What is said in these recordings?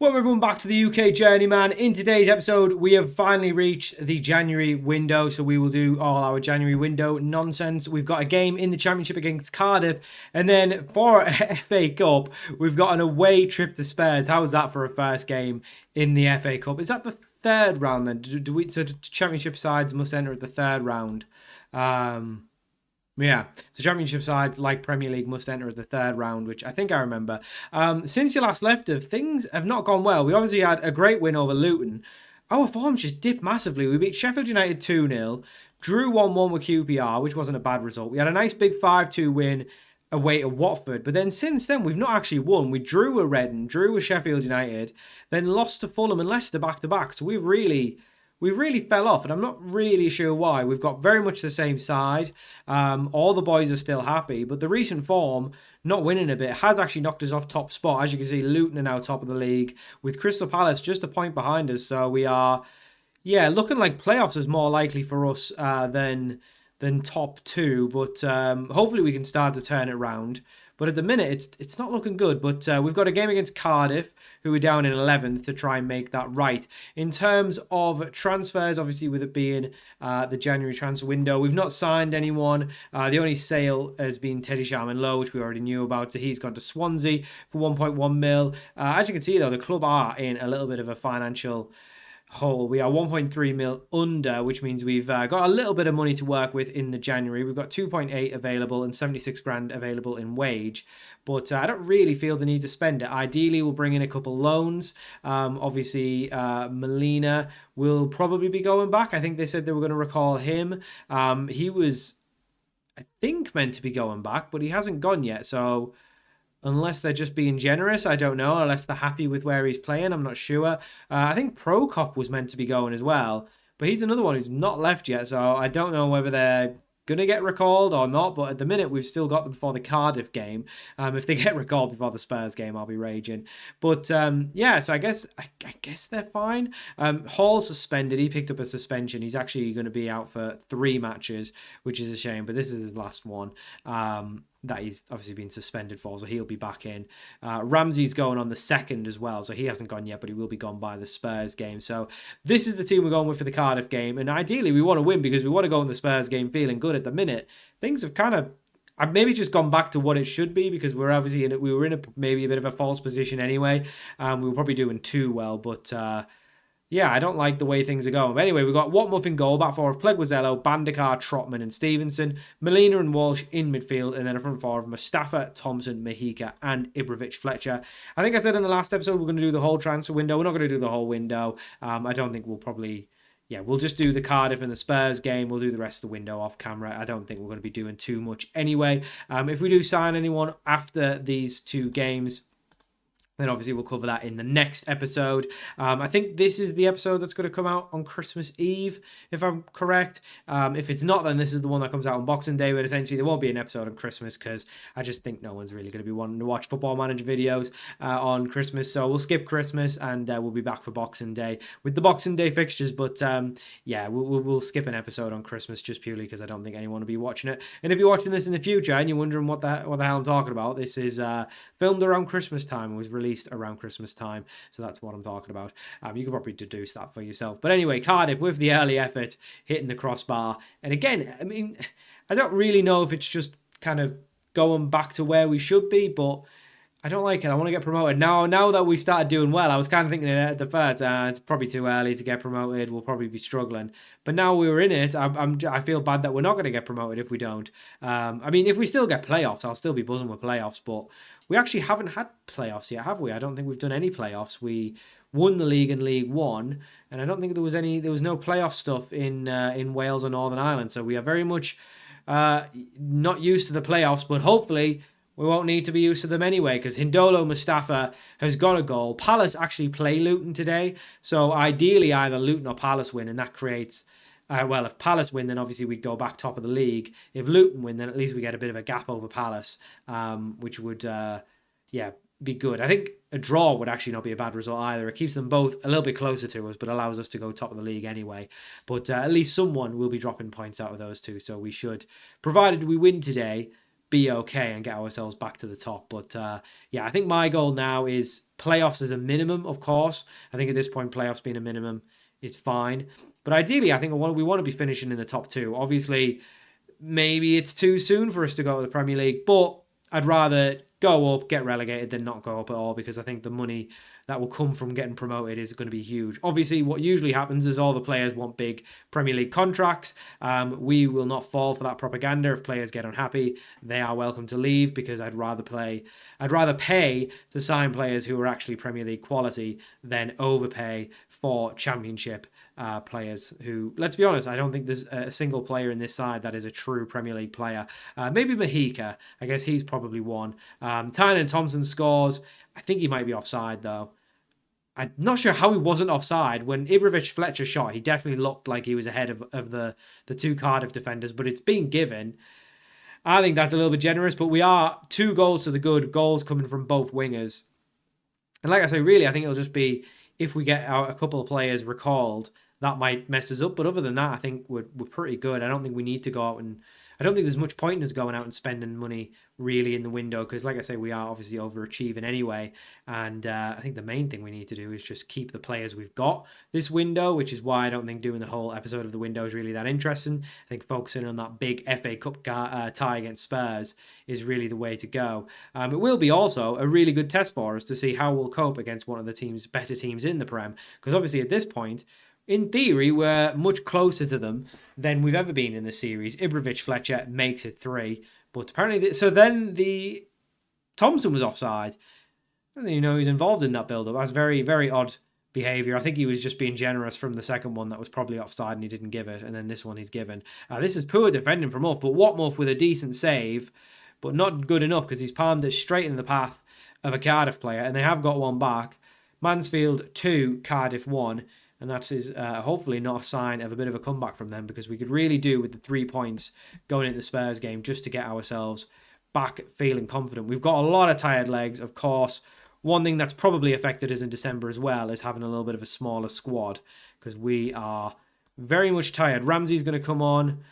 Welcome everyone back to the UK Journeyman. In today's episode, we have finally reached the January window, so we will do all our January window nonsense. We've got a game in the Championship against Cardiff, and then for FA Cup, we've got an away trip to Spurs. How was that for a first game in the FA Cup? Is that the third round then? So Championship sides must enter at the third round. Yeah, so Championship sides, like Premier League, must enter at the third round, which I think I remember. Since you last left us, things have not gone well. We obviously had a great win over Luton. Our form's just dipped massively. We beat Sheffield United 2-0, drew 1-1 with QPR, which wasn't a bad result. We had a nice big 5-2 win away at Watford, but then since then, we've not actually won. We drew with Reading, drew with Sheffield United, then lost to Fulham and Leicester back-to-back, so we really fell off, and I'm not really sure why. We've got very much the same side. All the boys are still happy, but the recent form, not winning a bit, has actually knocked us off top spot. As you can see, Luton are now top of the league, with Crystal Palace just a point behind us. So we are, looking like playoffs is more likely for us than top two. But hopefully we can start to turn it around. But at the minute, it's not looking good. But we've got a game against Cardiff, who are down in 11th, to try and make that right. In terms of transfers, obviously with it being the January transfer window, we've not signed anyone. The only sale has been Teddy Sharman-Lowe, which we already knew about. So he's gone to Swansea for 1.1 mil. As you can see, though, the club are in a little bit of a financial hole. We are 1.3 mil under, which means we've got a little bit of money to work with in the January. We've got 2.8 available and 76 grand available in wage, but I don't really feel the need to spend it. Ideally, we'll bring in a couple loans. Obviously, Molina will probably be going back. I think they said they were going to recall him. He was, I think, meant to be going back, but he hasn't gone yet, so unless they're just being generous, I don't know. Unless they're happy with where he's playing, I'm not sure. I think Prokop was meant to be going as well, but he's another one who's not left yet, so I don't know whether they're going to get recalled or not, but at the minute, we've still got them for the Cardiff game. If they get recalled before the Spurs game, I'll be raging. But, so I guess they're fine. Hall's suspended. He picked up a suspension. He's actually going to be out for 3 matches, which is a shame, but this is his last one. That he's obviously been suspended for, so he'll be back in. Ramsey's going on the 2nd as well, so he hasn't gone yet, but he will be gone by the Spurs game. So this is the team we're going with for the Cardiff game, and ideally we want to win because we want to go in the Spurs game feeling good. At the minute, things have kind of, I've maybe just gone back to what it should be because we're obviously we were in maybe a bit of a false position anyway. We were probably doing too well, but I don't like the way things are going. But anyway, we've got Watmuth in goal, back four of Pleguezello, Bandekar, Trotman and Stevenson, Molina and Walsh in midfield, and then a front four of Mustafa, Thompson, Mahika and Ibrahimovic Fletcher. I think I said in the last episode we're going to do the whole transfer window. We're not going to do the whole window. I don't think we'll probably... we'll just do the Cardiff and the Spurs game. We'll do the rest of the window off camera. I don't think we're going to be doing too much anyway. If we do sign anyone after these 2 games, then obviously we'll cover that in the next episode. I think this is the episode that's going to come out on Christmas Eve, if I'm correct. If it's not, then this is the one that comes out on Boxing Day, but essentially there won't be an episode on Christmas because I just think no one's really going to be wanting to watch Football Manager videos on Christmas. So we'll skip Christmas and we'll be back for Boxing Day with the Boxing Day fixtures. But we'll skip an episode on Christmas just purely because I don't think anyone will be watching it. And if you're watching this in the future and you're wondering what the hell I'm talking about, this is filmed around Christmas time and was released around Christmas time, so that's what I'm talking about. You can probably deduce that for yourself. But anyway, Cardiff with the early effort, hitting the crossbar. And again, I mean, I don't really know if it's just kind of going back to where we should be, but I don't like it. I want to get promoted. Now that we started doing well, I was kind of thinking at the first, it's probably too early to get promoted. We'll probably be struggling. But now we were in it, I feel bad that we're not going to get promoted if we don't. I mean, if we still get playoffs, I'll still be buzzing with playoffs, but we actually haven't had playoffs yet, have we? I don't think we've done any playoffs. We won the league in League One, and I don't think there was no playoff stuff in Wales or Northern Ireland. So we are very much not used to the playoffs, but hopefully we won't need to be used to them anyway, because Hindolo Mustafa has got a goal. Palace actually play Luton today, so ideally either Luton or Palace win, and that creates... if Palace win, then obviously we'd go back top of the league. If Luton win, then at least we get a bit of a gap over Palace, which would, be good. I think a draw would actually not be a bad result either. It keeps them both a little bit closer to us, but allows us to go top of the league anyway. But at least someone will be dropping points out of those two, so we should, provided we win today, be okay and get ourselves back to the top. But yeah, I think my goal now is playoffs as a minimum, of course. I think at this point, playoffs being a minimum is fine. But ideally, I think we want to be finishing in the top 2. Obviously, maybe it's too soon for us to go to the Premier League, but I'd rather go up, get relegated, than not go up at all, because I think the money that will come from getting promoted is going to be huge. Obviously, what usually happens is all the players want big Premier League contracts. We will not fall for that propaganda. If players get unhappy, they are welcome to leave, because I'd rather pay to sign players who are actually Premier League quality than overpay for Championship players who, let's be honest, I don't think there's a single player in this side that is a true Premier League player. Maybe Mahika. I guess he's probably one. Tynan Thompson scores. I think he might be offside, though. I'm not sure how he wasn't offside. When Ibrahimovic Fletcher shot, he definitely looked like he was ahead of the 2 Cardiff defenders, but it's been given. I think that's a little bit generous, but we are 2 goals to the good, goals coming from both wingers. And like I say, really, I think it'll just be, if we get a couple of players recalled, that might mess us up. But other than that, I think we're pretty good. I don't think we need to go out and... I don't think there's much point in us going out and spending money really in the window, because like I say, we are obviously overachieving anyway. And I think the main thing we need to do is just keep the players we've got this window, which is why I don't think doing the whole episode of the window is really that interesting. I think focusing on that big FA Cup tie against Spurs is really the way to go. It will be also a really good test for us to see how we'll cope against one of the better teams in the Prem, because obviously at this point, in theory, we're much closer to them than we've ever been in the series. Ibrahimovic Fletcher makes it 3, but apparently... So then the Thompson was offside. I don't even know he's involved in that build-up. That's very, very odd behaviour. I think he was just being generous from the second one that was probably offside and he didn't give it, and then this one he's given. This is poor defending from Uff, but Watmuff with a decent save, but not good enough, because he's palmed it straight in the path of a Cardiff player, and they have got one back. Mansfield 2, Cardiff 1. And that is hopefully not a sign of a bit of a comeback from them, because we could really do with the 3 points going into the Spurs game just to get ourselves back feeling confident. We've got a lot of tired legs, of course. One thing that's probably affected us in December as well is having a little bit of a smaller squad, because we are very much tired. Ramsey's going to come on.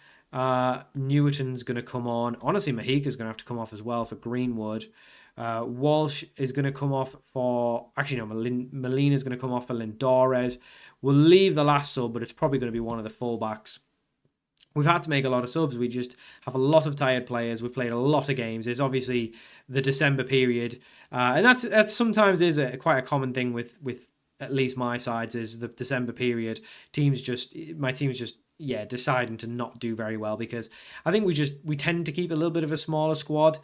Newton's going to come on. Honestly, Mahika's going to have to come off as well for Greenwood. Walsh is going to come off for... Actually, no, Molina's going to come off for Lindores. We'll leave the last sub, but it's probably going to be one of the fullbacks. We've had to make a lot of subs. We just have a lot of tired players. We've played a lot of games. It's obviously the December period. And that's sometimes is quite a common thing with at least my sides, is the December period. My team's just deciding to not do very well, because I think we tend to keep a little bit of a smaller squad.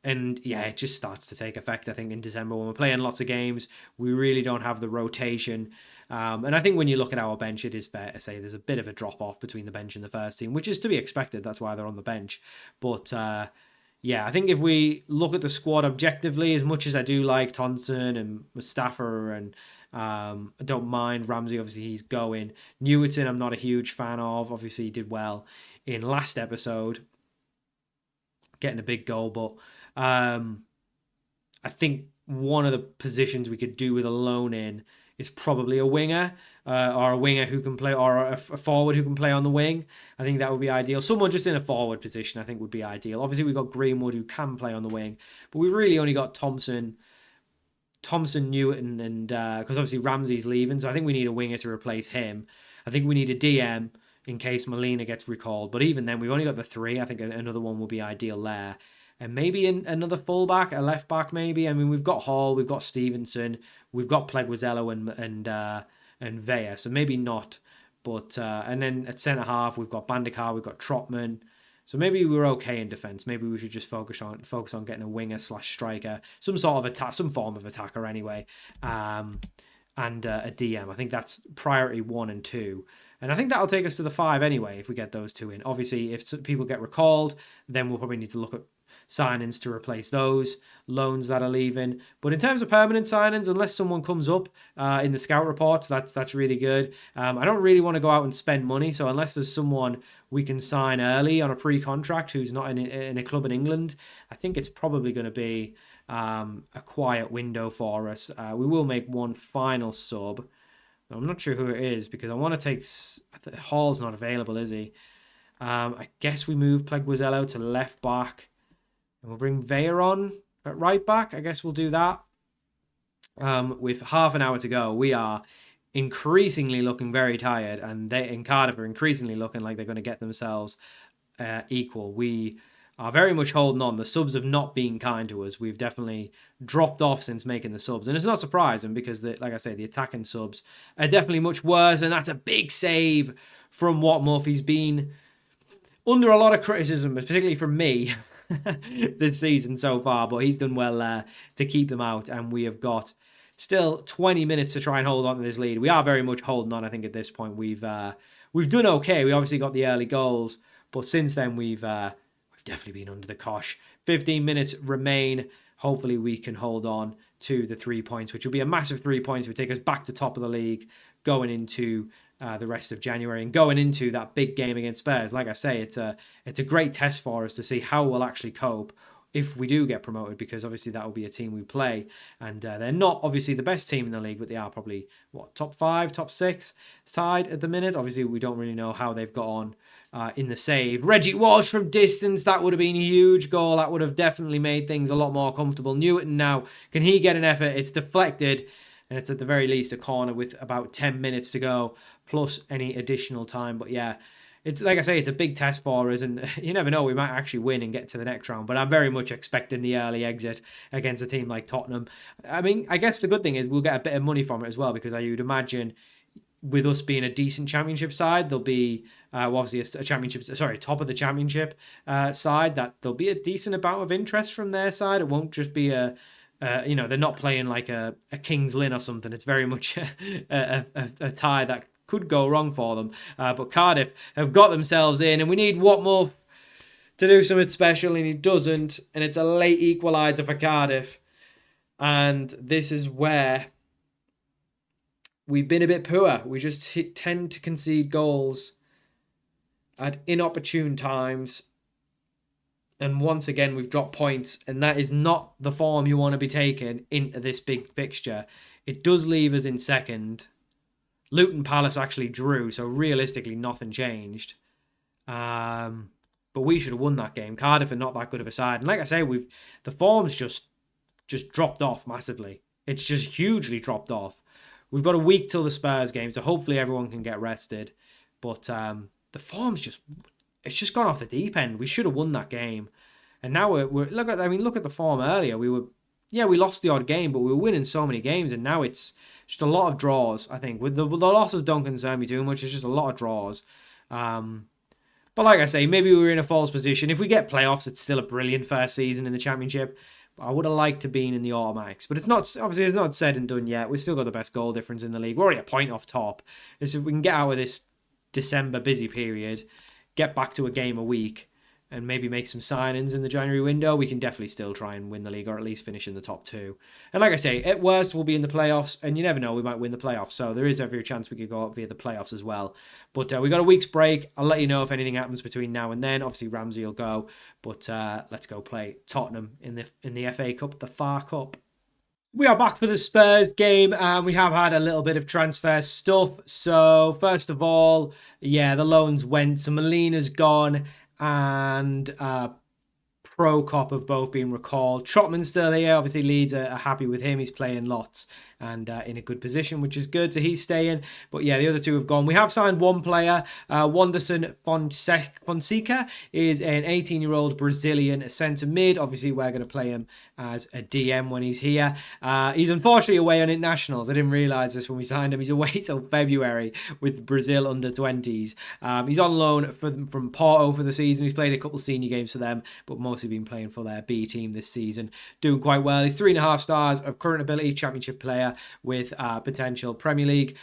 And yeah, it just starts to take effect, I think, in December when we're playing lots of games. We really don't have the rotation. And I think when you look at our bench, it is fair to say there's a bit of a drop-off between the bench and the first team, which is to be expected. That's why they're on the bench. But yeah, I think if we look at the squad objectively, as much as I do like Thompson and Mustafa, and I don't mind Ramsey, obviously he's going. Newton, I'm not a huge fan of. Obviously, he did well in last episode, getting a big goal, but... I think one of the positions we could do with a loan in is probably a winger, or a winger who can play, or a forward who can play on the wing. I think that would be ideal. Someone just in a forward position, I think, would be ideal. Obviously, we've got Greenwood who can play on the wing, but we've really only got Thompson, Newton, and because obviously Ramsey's leaving, so I think we need a winger to replace him. I think we need a DM in case Molina gets recalled, but even then, we've only got the 3. I think another one will be ideal there. And maybe another fullback, a left back, maybe. I mean, we've got Hall, we've got Stevenson, we've got Pleguezello and Vea, so maybe not. But and then at centre half, we've got Bandikar, we've got Trotman. So maybe we're okay in defence. Maybe we should just focus on getting a winger / striker, some sort of attack, some form of attacker anyway, and a DM. I think that's priority 1 and 2. And I think that'll take us to the 5 anyway if we get those 2 in. Obviously, if people get recalled, then we'll probably need to look at signings to replace those loans that are leaving. But in terms of permanent signings, unless someone comes up in the scout reports, that's really good. I don't really want to go out and spend money, so unless there's someone we can sign early on a pre-contract who's not in a club in England, I think it's probably going to be a quiet window for us. We will make one final sub. I'm not sure who it is, because I want to take... Hall's not available, is he? I guess we move Pleguezello to left back. And we'll bring Vea on at right back. I guess we'll do that. With half an hour to go, we are increasingly looking very tired. And they in Cardiff are increasingly looking like they're going to get themselves equal. We are very much holding on. The subs have not been kind to us. We've definitely dropped off since making the subs. And it's not surprising because, like I say, the attacking subs are definitely much worse. And that's a big save from Watmuff. He's been under a lot of criticism, particularly from me, this season so far. But he's done well to keep them out. And we have got still 20 minutes to try and hold on to this lead. We are very much holding on, I think, at this point. We've done okay. We obviously got the early goals. But since then, we've definitely been under the cosh. 15 minutes remain. Hopefully we can hold on to the 3 points, which will be a massive 3 points. Will take us back to top of the league going into the rest of January and going into that big game against Spurs. Like I say, it's a great test for us to see how we'll actually cope if we do get promoted, because obviously that will be a team we play, and they're not obviously the best team in the league, but they are probably top 5, top 6 tied at the minute. Obviously we don't really know how they've got on in the save. Reggie Walsh from distance, that would have been a huge goal. That would have definitely made things a lot more comfortable. Newton now, can he get an effort? It's deflected, and it's at the very least a corner with about 10 minutes to go, plus any additional time. But yeah, it's like I say, it's a big test for us, and you never know, we might actually win and get to the next round. But I'm very much expecting the early exit against a team like Tottenham. I mean, I guess the good thing is we'll get a bit of money from it as well, because I would imagine with us being a decent championship side, there'll be obviously a championship, top of the championship side, that there'll be a decent amount of interest from their side. It won't just be they're not playing like a King's Lynn or something. It's very much a tie that could go wrong for them. But Cardiff have got themselves in, and we need Watmuff to do something special, and he doesn't. And it's a late equaliser for Cardiff. And this is where we've been a bit poor. We just tend to concede goals at inopportune times. And once again, we've dropped points, and that is not the form you want to be taking into this big fixture. It does leave us in second. Luton Palace actually drew, so realistically nothing changed. But we should have won that game. Cardiff are not that good of a side. And like I say, the form's just dropped off massively. It's just hugely dropped off. We've got a week till the Spurs game, so hopefully everyone can get rested. But the form's it's just gone off the deep end. We should have won that game. And now look at the form earlier. We lost the odd game, but we were winning so many games, and now it's just a lot of draws, I think. With the losses don't concern me too much. It's just a lot of draws. But like I say, maybe we were in a false position. If we get playoffs, it's still a brilliant first season in the Championship. But I would have liked to been in the automatics. But it's not said and done yet. We've still got the best goal difference in the league. We're already a point off top. So if we can get out of this December busy period, get back to a game a week, and maybe make some signings in the January window, we can definitely still try and win the league, or at least finish in the top 2. And like I say, at worst, we'll be in the playoffs, and you never know, we might win the playoffs. So there is every chance we could go up via the playoffs as well. But we got a week's break. I'll let you know if anything happens between now and then. Obviously, Ramsey will go, but let's go play Tottenham in the FA Cup, the FA Cup. We are back for the Spurs game, and we have had a little bit of transfer stuff. So first of all, the loans went. So Molina's gone, and Prokop have both been recalled. Trotman's still here. Obviously, Leeds are happy with him. He's playing lots and in a good position, which is good. So he's staying. But yeah, the other two have gone. We have signed one player. Wanderson Fonseca is an 18-year-old Brazilian centre mid. Obviously, we're going to play him as a DM when he's here. He's unfortunately away on internationals. I didn't realise this when we signed him. He's away till February with Brazil under-20s. He's on loan from Porto for the season. He's played a couple senior games for them, but mostly been playing for their B team this season. Doing quite well. He's 3.5 stars of current ability, championship player with potential Premier League.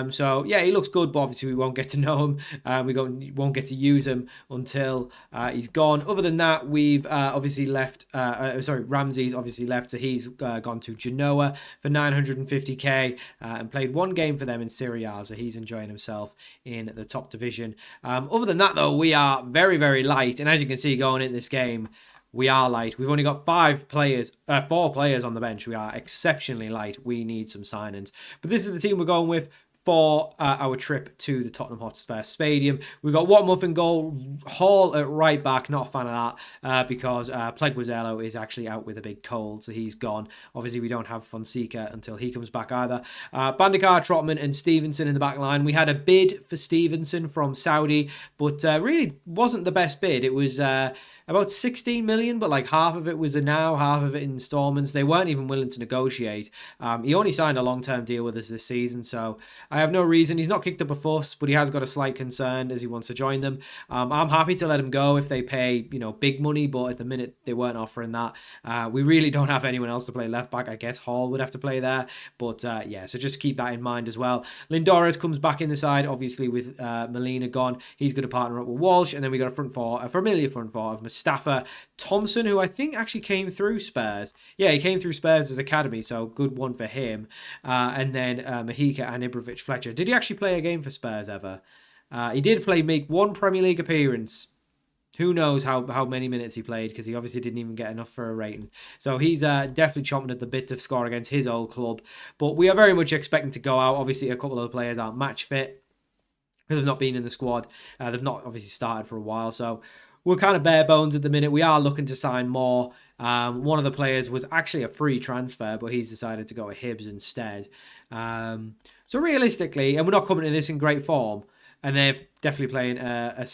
So yeah, he looks good, but obviously we won't get to know him. We won't get to use him until he's gone. Other than that, we've obviously left. Ramsey's obviously left, so he's gone to Genoa for 950k and played one game for them in Serie A, so he's enjoying himself in the top division. Other than that, though, we are very, very light, and as you can see going in this game, we are light. We've only got 4 players on the bench. We are exceptionally light. We need some signings. But this is the team we're going with. for our trip to the Tottenham Hotspur Stadium. We've got Watmuff in goal, Hall at right back, not a fan of that, because Pleguezuelo is actually out with a big cold, so he's gone. Obviously, we don't have Fonseca until he comes back either. Bandakar, Trotman and Stevenson in the back line. We had a bid for Stevenson from Saudi, but really wasn't the best bid. It was about 16 million, but like half of it was a now, half of it in installments. They weren't even willing to negotiate. He only signed a long-term deal with us this season, so I have no reason. He's not kicked up a fuss, but he has got a slight concern as he wants to join them. I'm happy to let him go if they pay, big money, but at the minute they weren't offering that. We really don't have anyone else to play left back. I guess Hall would have to play there, but so just keep that in mind as well. Lindores comes back in the side, obviously with Molina gone. He's going to partner up with Walsh, and then we got a familiar front four of Mustafa Thompson, who I think actually came through Spurs. Yeah, he came through Spurs' academy, so good one for him. And then Mahika and Ibrovic Fletcher. Did he actually play a game for Spurs ever? He did make one Premier League appearance. Who knows how many minutes he played, because he obviously didn't even get enough for a rating. So he's definitely chomping at the bit to score against his old club. But we are very much expecting to go out. Obviously, a couple of the players aren't match fit because they've not been in the squad. They've not obviously started for a while. So we're kind of bare bones at the minute. We are looking to sign more. One of the players was actually a free transfer, but he's decided to go with Hibs instead. So realistically, and we're not coming to this in great form, and they're definitely playing a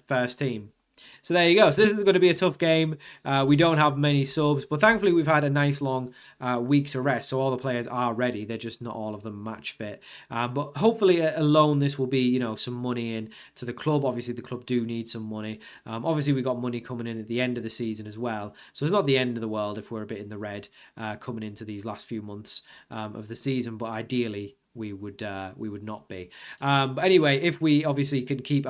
first team. So there you go. So this is going to be a tough game. We don't have many subs, but thankfully we've had a nice long week to rest, so all the players are ready. They're just not all of them match fit. But hopefully alone this will be, some money in to the club. Obviously the club do need some money. Obviously we got money coming in at the end of the season as well. So it's not the end of the world if we're a bit in the red coming into these last few months of the season, but ideally we would not be. But anyway, if we obviously can keep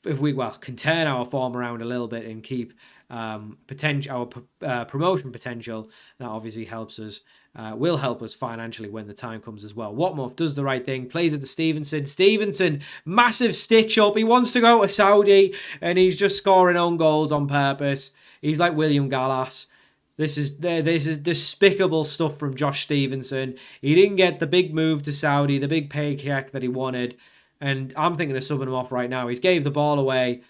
can turn our form around a little bit and keep promotion potential, that obviously will help us financially when the time comes as well. Watmuff does the right thing, plays it to Stevenson. Stevenson, massive stitch up. He wants to go to Saudi and he's just scoring own goals on purpose. He's like William Gallas. This is despicable stuff from Josh Stevenson. He didn't get the big move to Saudi, the big pay check that he wanted. And I'm thinking of subbing him off right now. He's gave the ball away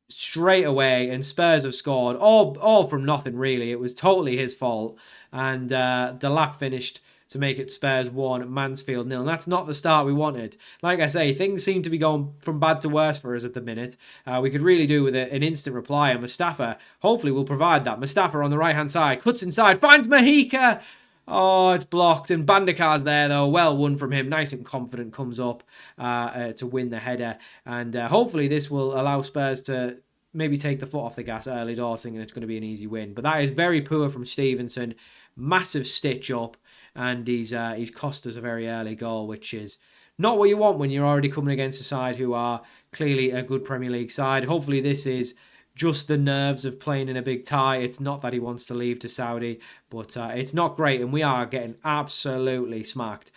straight away, and Spurs have scored. All from nothing, really. It was totally his fault. And the lap finished to make it Spurs 1, Mansfield 0. And that's not the start we wanted. Like I say, things seem to be going from bad to worse for us at the minute. We could really do with an instant reply. And Mustafa hopefully will provide that. Mustafa on the right-hand side, cuts inside, finds Mahika. Oh, it's blocked, and Bandakar's there, though. Well won from him. Nice and confident, comes up to win the header. And hopefully this will allow Spurs to maybe take the foot off the gas early doors, thinking it's going to be an easy win. But that is very poor from Stevenson. Massive stitch up, and he's cost us a very early goal, which is not what you want when you're already coming against a side who are clearly a good Premier League side. Hopefully this is just the nerves of playing in a big tie. It's not that he wants to leave to Saudi, but it's not great, and we are getting absolutely smacked.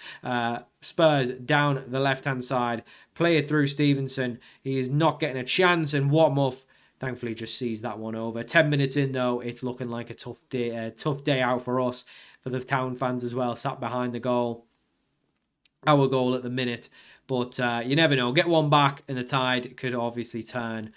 Spurs down the left-hand side, play it through Stevenson. He is not getting a chance, and Watmuff thankfully just sees that one over. 10 minutes in, though, it's looking like a tough day out for us, for the town fans as well, sat behind the goal. Our goal at the minute, but you never know. Get one back, and the tide could obviously turn.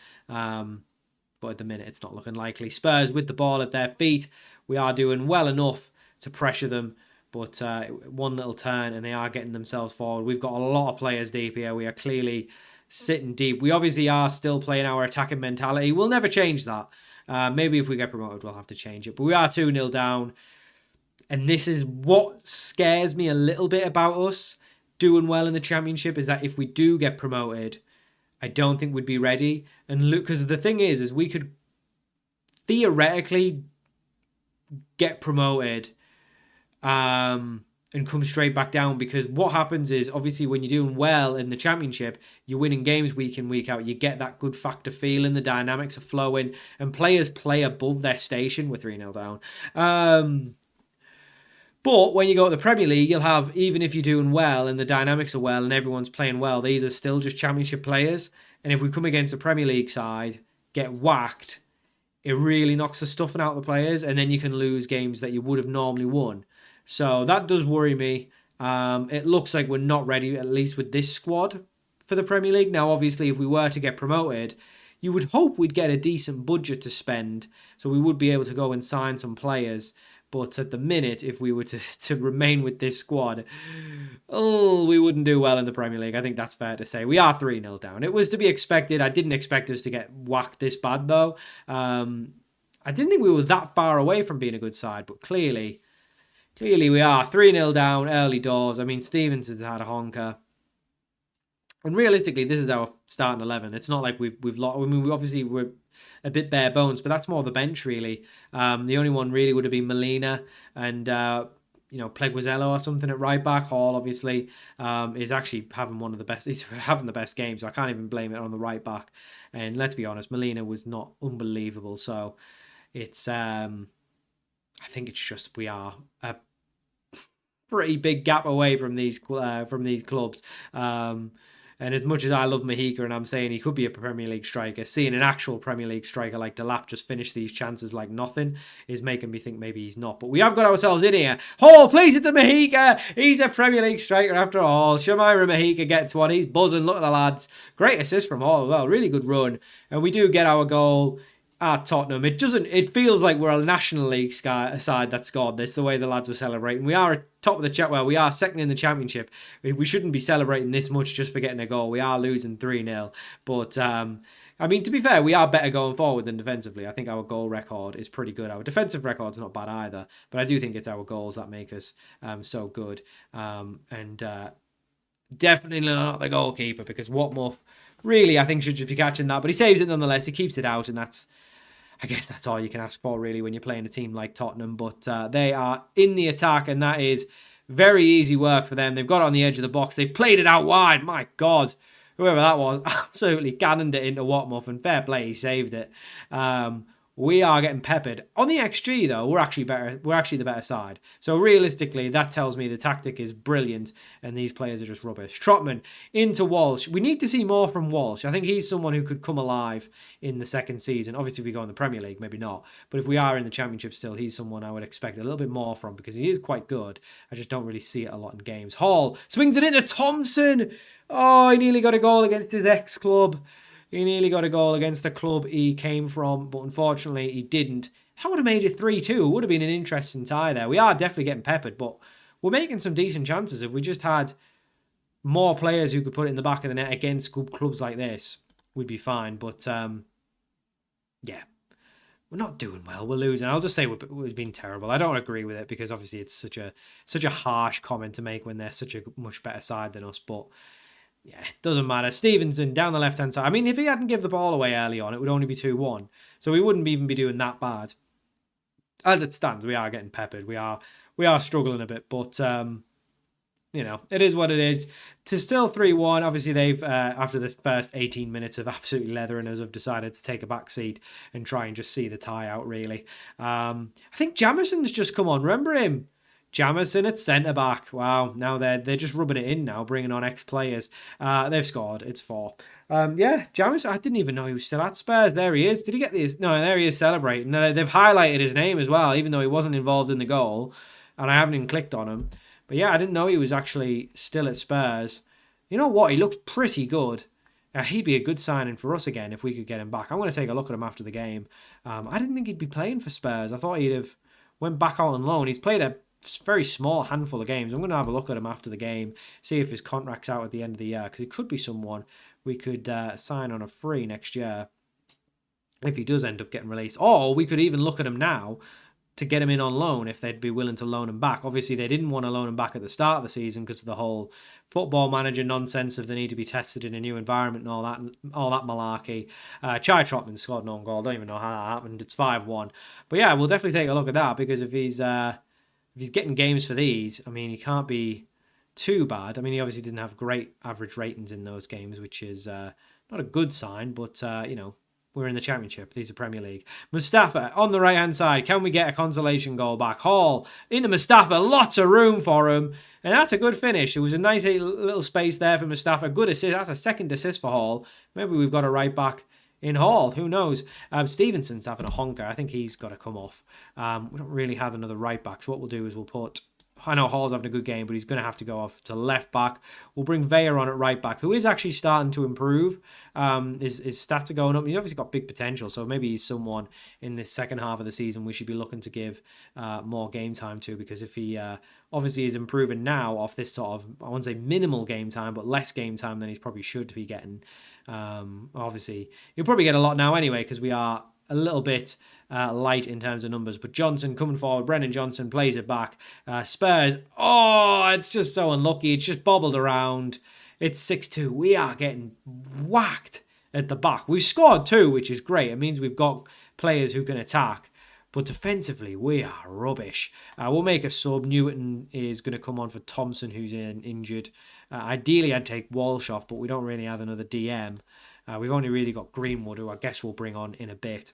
But at the minute, it's not looking likely. Spurs with the ball at their feet. We are doing well enough to pressure them. But one little turn and they are getting themselves forward. We've got a lot of players deep here. We are clearly sitting deep. We obviously are still playing our attacking mentality. We'll never change that. Maybe if we get promoted, we'll have to change it. But we are 2-0 down. And this is what scares me a little bit about us doing well in the Championship, is that if we do get promoted, I don't think we'd be ready. And look, because the thing is we could theoretically get promoted and come straight back down, because what happens is, obviously, when you're doing well in the Championship, you're winning games week in, week out. You get that good factor feeling, the dynamics are flowing, and players play above their station. We're 3-0 down. But when you go to the Premier League, you'll have, even if you're doing well and the dynamics are well and everyone's playing well, these are still just Championship players. And if we come against a Premier League side, get whacked, it really knocks the stuffing out of the players, and then you can lose games that you would have normally won. So that does worry me. It looks like we're not ready, at least with this squad, for the Premier League. Now, obviously, if we were to get promoted, you would hope we'd get a decent budget to spend, so we would be able to go and sign some players. But at the minute, if we were to remain with this squad, we wouldn't do well in the Premier League. I think that's fair to say. We are 3-0 down. It was to be expected. I didn't expect us to get whacked this bad, though. I didn't think we were that far away from being a good side, but clearly we are 3-0 down early doors. I mean, Stevens has had a honker. And realistically, this is our starting 11. It's not like we've lost. I mean, we're a bit bare bones, but that's more the bench, really. The only one really would have been Molina and, Pleguezello or something at right back. Hall, obviously, is actually having one of the best. He's having the best game, so I can't even blame it on the right back. And let's be honest, Molina was not unbelievable. So it's, I think it's just we are a pretty big gap away from these clubs. And as much as I love Mahika and I'm saying he could be a Premier League striker, seeing an actual Premier League striker like Delap just finish these chances like nothing is making me think maybe he's not. But we have got ourselves in here. Oh, please, it's a Mahika. He's a Premier League striker after all. Shamaira Mahika gets one. He's buzzing. Look at the lads. Great assist from Hall as well. Really good run. And we do get our goal at Tottenham. It feels like we're a National League side that scored this, the way the lads were celebrating. We are top of the chat. Well, we are second in the Championship. We shouldn't be celebrating this much just for getting a goal. We are losing 3-0. But, I mean, to be fair, we are better going forward than defensively. I think our goal record is pretty good. Our defensive record's not bad either. But I do think it's our goals that make us so good. Definitely not the goalkeeper, because Watmuff really, I think, should just be catching that. But he saves it nonetheless. He keeps it out, and I guess that's all you can ask for, really, when you're playing a team like Tottenham. But they are in the attack, and that is very easy work for them. They've got it on the edge of the box. They've played it out wide. My God, whoever that was, absolutely cannoned it into Watmuff, and fair play, he saved it. We are getting peppered. On the XG, though, we're actually better. We're actually the better side. So realistically, that tells me the tactic is brilliant and these players are just rubbish. Trotman into Walsh. We need to see more from Walsh. I think he's someone who could come alive in the second season. Obviously, if we go in the Premier League, maybe not. But if we are in the Championship still, he's someone I would expect a little bit more from, because he is quite good. I just don't really see it a lot in games. Hall swings it into Thompson. Oh, he nearly got a goal against his ex-club. He nearly got a goal against the club he came from, but unfortunately he didn't. That would have made it 3-2. It would have been an interesting tie there. We are definitely getting peppered, but we're making some decent chances. If we just had more players who could put it in the back of the net against clubs like this, we'd be fine. But, yeah, we're not doing well. We're losing. I'll just say we've been terrible. I don't agree with it, because obviously it's such a harsh comment to make when they're such a much better side than us, but yeah, doesn't matter. Stevenson down the left-hand side. I mean, if he hadn't given the ball away early on, it would only be 2-1. So we wouldn't even be doing that bad. As it stands, we are getting peppered. We are struggling a bit, but it is what it is. To still 3-1. Obviously, they've after the first 18 minutes of absolutely leathering us, have decided to take a back seat and try and just see the tie out. Really, I think Jamison's just come on. Remember him? Jamison at centre-back. Wow, now they're just rubbing it in now, bringing on ex-players. They've scored. It's 4. Jamison, I didn't even know he was still at Spurs. There he is. Did he get this? No, there he is celebrating. They've highlighted his name as well, even though he wasn't involved in the goal. And I haven't even clicked on him. But yeah, I didn't know he was actually still at Spurs. You know what? He looks pretty good. He'd be a good signing for us again if we could get him back. I'm going to take a look at him after the game. I didn't think he'd be playing for Spurs. I thought he'd have went back out on loan. He's played a very small handful of games. I'm going to have a look at him after the game, see if his contract's out at the end of the year, because he could be someone we could sign on a free next year if he does end up getting released. Or we could even look at him now to get him in on loan if they'd be willing to loan him back. Obviously, they didn't want to loan him back at the start of the season because of the whole football manager nonsense of the need to be tested in a new environment and all that malarkey. Chai Trotman scored an own goal. Don't even know how that happened. It's 5-1. But yeah, we'll definitely take a look at that, because if he's getting games for these, I mean, he can't be too bad. I mean, he obviously didn't have great average ratings in those games, which is not a good sign, but, we're in the Championship. These are Premier League. Mustafa on the right-hand side. Can we get a consolation goal back? Hall into Mustafa. Lots of room for him. And that's a good finish. It was a nice little space there for Mustafa. Good assist. That's a second assist for Hall. Maybe we've got a right back in Hall. Who knows? Stevenson's having a honker. I think he's got to come off. We don't really have another right back. So what we'll do is we'll put I know Hall's having a good game, but he's going to have to go off to left back. We'll bring Vea on at right back, who is actually starting to improve. His stats are going up. He's obviously got big potential, so maybe he's someone in this second half of the season we should be looking to give more game time to, because if he obviously is improving now off this sort of, I won't say minimal game time, but less game time than he's probably should be getting. Obviously, he'll probably get a lot now anyway, because we are a little bit light in terms of numbers. But Johnson coming forward, Brennan Johnson plays it back. Spurs, it's just so unlucky. It's just bobbled around. It's 6-2. We are getting whacked at the back. We've scored 2, which is great. It means we've got players who can attack. But defensively, we are rubbish. We'll make a sub. Newton is going to come on for Thompson, who's injured. Ideally, I'd take Walsh off, but we don't really have another DM. We've only really got Greenwood, who I guess we'll bring on in a bit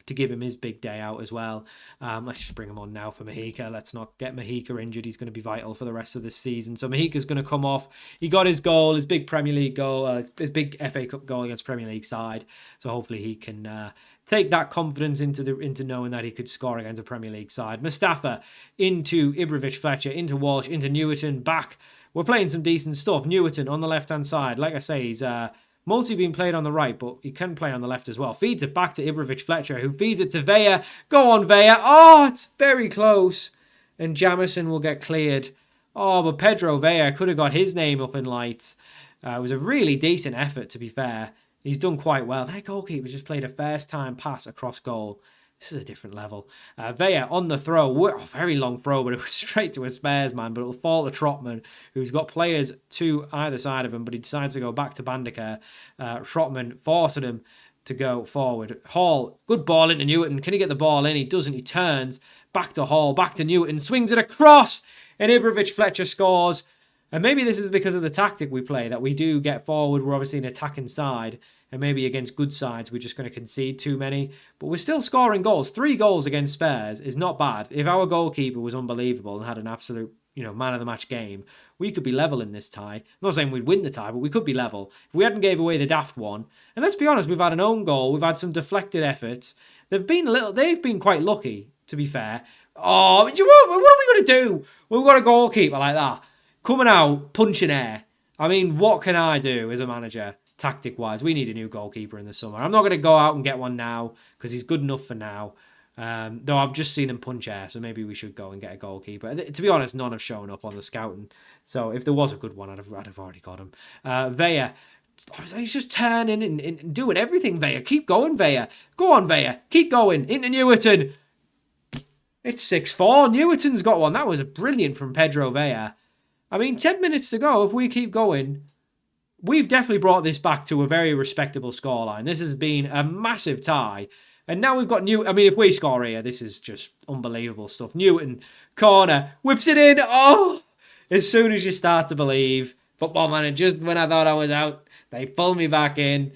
to give him his big day out as well. Let's just bring him on now for Mahika. Let's not get Mahika injured. He's going to be vital for the rest of this season. So Mahika's going to come off. He got his goal, his big Premier League goal, his big FA Cup goal against Premier League side. So hopefully he can take that confidence into knowing that he could score against a Premier League side. Mustafa into Ibrahimovic Fletcher, into Walsh, into Newton, back. We're playing some decent stuff. Newton on the left-hand side. Like I say, he's mostly being played on the right, but he can play on the left as well. Feeds it back to Ibrahimovic Fletcher, who feeds it to Vea. Go on, Vea. It's very close. And Jamison will get cleared. But Pedro Vea could have got his name up in lights. It was a really decent effort, to be fair. He's done quite well. That goalkeeper just played a first-time pass across goal. This is a different level. Vea on the throw. Very long throw, but it was straight to a Spurs man. But it'll fall to Trotman, who's got players to either side of him, but he decides to go back to Bandicare. Trotman forcing him to go forward. Hall, good ball into Newton. Can he get the ball in? He doesn't. He turns. Back to Hall, back to Newton. Swings it across. And Ibrahimovic Fletcher scores. And maybe this is because of the tactic we play, that we do get forward. We're obviously an attacking side. And maybe against good sides, we're just going to concede too many. But we're still scoring goals. 3 goals against Spurs is not bad. If our goalkeeper was unbelievable and had an absolute, man of the match game, we could be level in this tie. I'm not saying we'd win the tie, but we could be level. If we hadn't gave away the daft one. And let's be honest, we've had an own goal. We've had some deflected efforts. They've been quite lucky, to be fair. What are we going to do? We've got a goalkeeper like that coming out, punching air. I mean, what can I do as a manager? Tactic-wise, we need a new goalkeeper in the summer. I'm not going to go out and get one now because he's good enough for now. Though I've just seen him punch air, so maybe we should go and get a goalkeeper. To be honest, none have shown up on the scouting. So if there was a good one, I'd have already got him. Vea, he's just turning and doing everything, Vea. Keep going, Vea. Go on, Vea. Keep going. Into Newton. It's 6-4. Newton's got one. That was brilliant from Pedro Vea. I mean, 10 minutes to go. If we keep going, we've definitely brought this back to a very respectable scoreline. This has been a massive tie. And now we've got if we score here, this is just unbelievable stuff. Newton, corner, whips it in. As soon as you start to believe, Football Manager, just when I thought I was out, they pull me back in.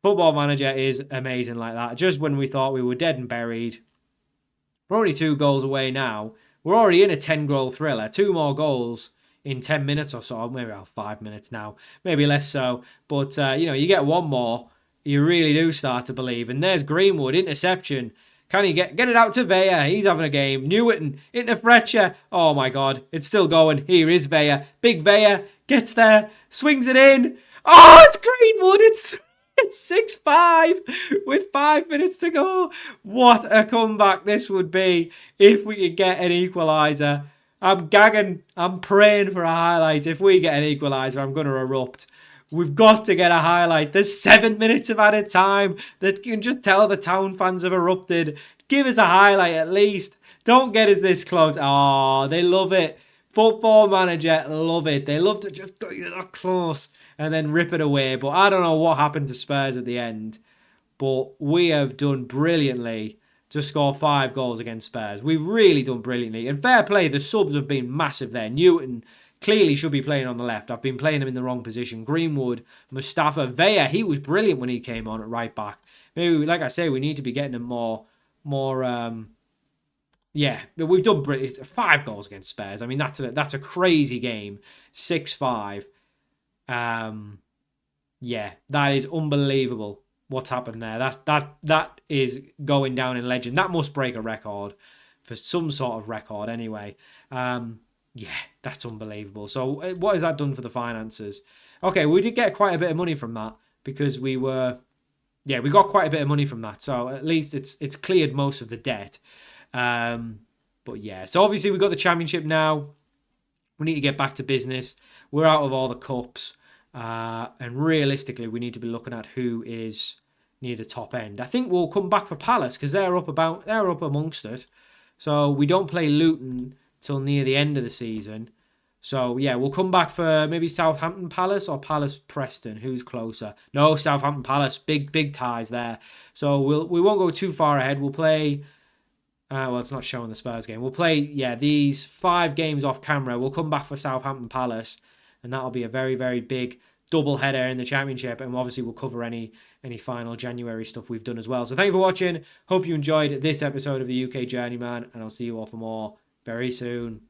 Football Manager is amazing like that. Just when we thought we were dead and buried. We're only 2 goals away now. We're already in a 10-goal thriller. 2 more goals in 10 minutes or so, maybe 5 minutes now, maybe less so. But, you get one more, you really do start to believe. And there's Greenwood, interception. Can he get it out to Vea? He's having a game. Newton into Fletcher. Oh, my God. It's still going. Here is Vea. Big Vea gets there, swings it in. It's Greenwood. It's 6-5 with 5 minutes to go. What a comeback this would be if we could get an equaliser. I'm gagging. I'm praying for a highlight. If we get an equaliser, I'm going to erupt. We've got to get a highlight. There's 7 minutes of added time that you can just tell the town fans have erupted. Give us a highlight at least. Don't get us this close. They love it. Football Manager love it. They love to just get that close and then rip it away. But I don't know what happened to Spurs at the end. But we have done brilliantly to score 5 goals against Spurs. We've really done brilliantly. And fair play, the subs have been massive there. Newton clearly should be playing on the left. I've been playing him in the wrong position. Greenwood, Mustafa, Vea, he was brilliant when he came on at right back. Maybe, like I say, we need to be getting him more. But we've done brilliant. 5 goals against Spurs. I mean, that's a crazy game. 6-5. That is unbelievable. What's happened there? That is going down in legend. That must break a record for some sort of record anyway. Yeah, that's unbelievable. So what has that done for the finances? Okay, we did get quite a bit of money from that because we got quite a bit of money from that. So at least it's cleared most of the debt. But yeah, so obviously we got the championship now. We need to get back to business. We're out of all the cups. And realistically, we need to be looking at who is near the top end. I think we'll come back for Palace because they're up amongst it. So we don't play Luton till near the end of the season. So yeah, we'll come back for maybe Southampton Palace or Palace Preston. Who's closer? No, Southampton Palace. Big ties there. So we won't go too far ahead. We'll play. Well, it's not showing the Spurs game. We'll play these 5 games off camera. We'll come back for Southampton Palace, and that'll be a very, very big double header in the championship. And obviously we'll cover any final January stuff we've done as well. So thank you for watching. Hope you enjoyed this episode of the UK Journeyman, and I'll see you all for more very soon.